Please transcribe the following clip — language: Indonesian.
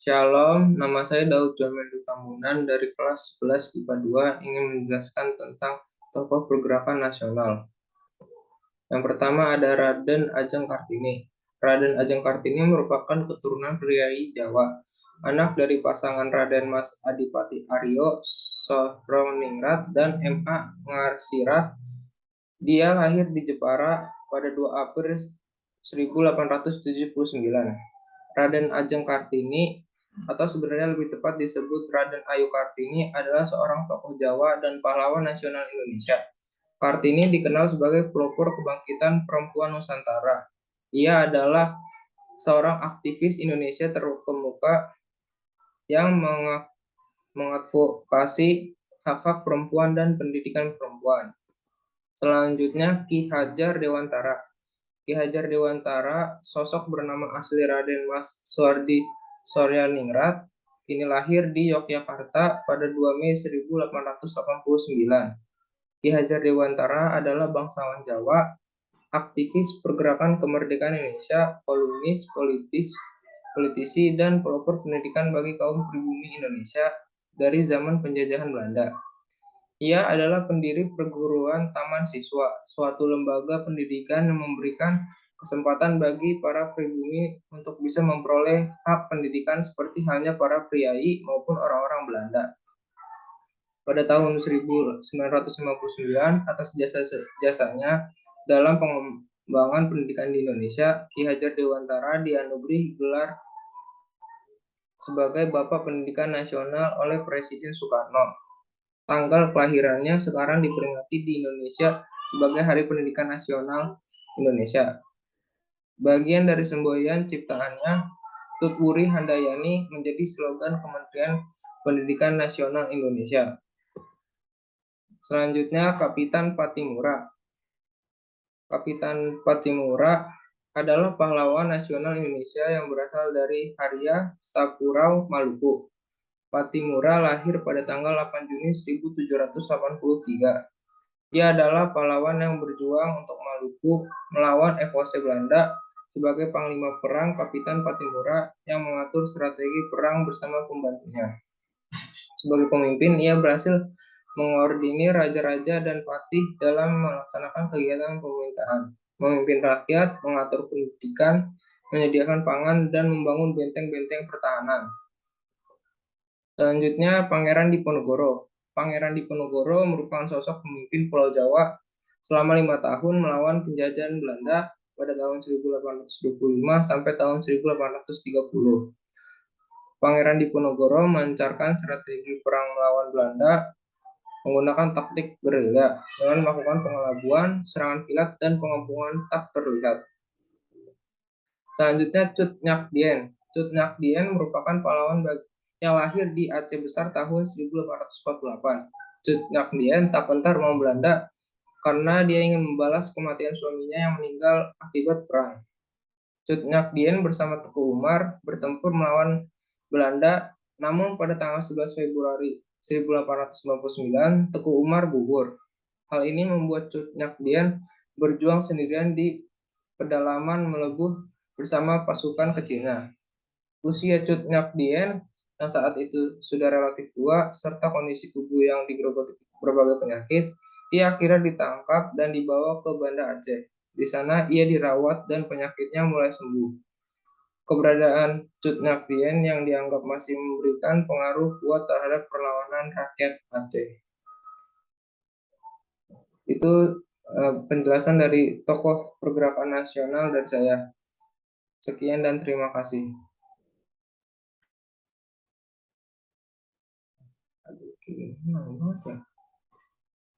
Shalom, nama saya Daud Jameldu Tambunan dari kelas 11 IPA 2 ingin menjelaskan tentang tokoh pergerakan nasional. Yang pertama ada Raden Ajeng Kartini. Raden Ajeng Kartini merupakan keturunan priai Jawa, anak dari pasangan Raden Mas Adipati Aryo Sohroningrat dan M.A. Ngarsirah. Dia lahir di Jepara pada 2 April 1879. Raden Ajeng Kartini atau sebenarnya lebih tepat disebut Raden Ayu Kartini adalah seorang tokoh Jawa dan pahlawan nasional Indonesia. Kartini dikenal sebagai pelopor kebangkitan perempuan Nusantara. Ia adalah seorang aktivis Indonesia terkemuka yang mengadvokasi hak-hak perempuan dan pendidikan perempuan. Selanjutnya Ki Hajar Dewantara. Ki Hajar Dewantara, sosok bernama asli Raden Mas Suardi Soryaningrat, ini lahir di Yogyakarta pada 2 Mei 1889. Ki Hajar Dewantara adalah bangsawan Jawa, aktivis pergerakan kemerdekaan Indonesia, kolumnis, politisi, dan pelopor pendidikan bagi kaum pribumi Indonesia dari zaman penjajahan Belanda. Ia adalah pendiri perguruan Taman Siswa, suatu lembaga pendidikan yang memberikan kesempatan bagi para pribumi untuk bisa memperoleh hak pendidikan seperti halnya para priai maupun orang-orang Belanda. Pada tahun 1959, atas jasanya dalam pengembangan pendidikan di Indonesia, Ki Hajar Dewantara dianugerahi gelar sebagai Bapak Pendidikan Nasional oleh Presiden Soekarno. Tanggal kelahirannya sekarang diperingati di Indonesia sebagai Hari Pendidikan Nasional Indonesia. Bagian dari semboyan ciptaannya, Tutwuri Handayani menjadi slogan Kementerian Pendidikan Nasional Indonesia. Selanjutnya, Kapitan Patimura. Kapitan Patimura adalah pahlawan nasional Indonesia yang berasal dari Haria, Sapurau, Maluku. Patimura lahir pada tanggal 8 Juni 1783. Dia adalah pahlawan yang berjuang untuk Maluku melawan FOC Belanda. Sebagai panglima perang, Kapitan Patimura yang mengatur strategi perang bersama pembantunya. Sebagai pemimpin, ia berhasil mengordinir raja-raja dan patih dalam melaksanakan kegiatan pemerintahan, memimpin rakyat, mengatur pendidikan, menyediakan pangan, dan membangun benteng-benteng pertahanan. Selanjutnya, Pangeran Diponegoro. Pangeran Diponegoro merupakan sosok pemimpin Pulau Jawa selama 5 tahun melawan penjajahan Belanda pada tahun 1825 sampai tahun 1830. Pangeran Diponegoro melancarkan strategi perang melawan Belanda menggunakan taktik gerilya dengan melakukan pengelabuan, serangan kilat, dan pengepungan tak terlihat. Selanjutnya, Cut Nyak Dien. Cut Nyak Dien merupakan pahlawan yang lahir di Aceh Besar tahun 1848. Cut Nyak Dien tak gentar melawan Belanda karena dia ingin membalas kematian suaminya yang meninggal akibat perang. Cut Nyak Dien bersama Teku Umar bertempur melawan Belanda, namun pada tanggal 11 Februari 1899, Teku Umar gugur. Hal ini membuat Cut Nyak Dien berjuang sendirian di pedalaman Melebuh bersama pasukan kecilnya. Usia Cut Nyak Dien yang saat itu sudah relatif tua, serta kondisi tubuh yang digerogoti berbagai penyakit, ia akhirnya ditangkap dan dibawa ke Banda Aceh. Di sana ia dirawat dan penyakitnya mulai sembuh. Keberadaan Cut Nyak Dien yang dianggap masih memberikan pengaruh kuat terhadap perlawanan rakyat Aceh. Itu penjelasan dari tokoh pergerakan nasional dari saya. Sekian dan terima kasih. Aduh, gimana ya?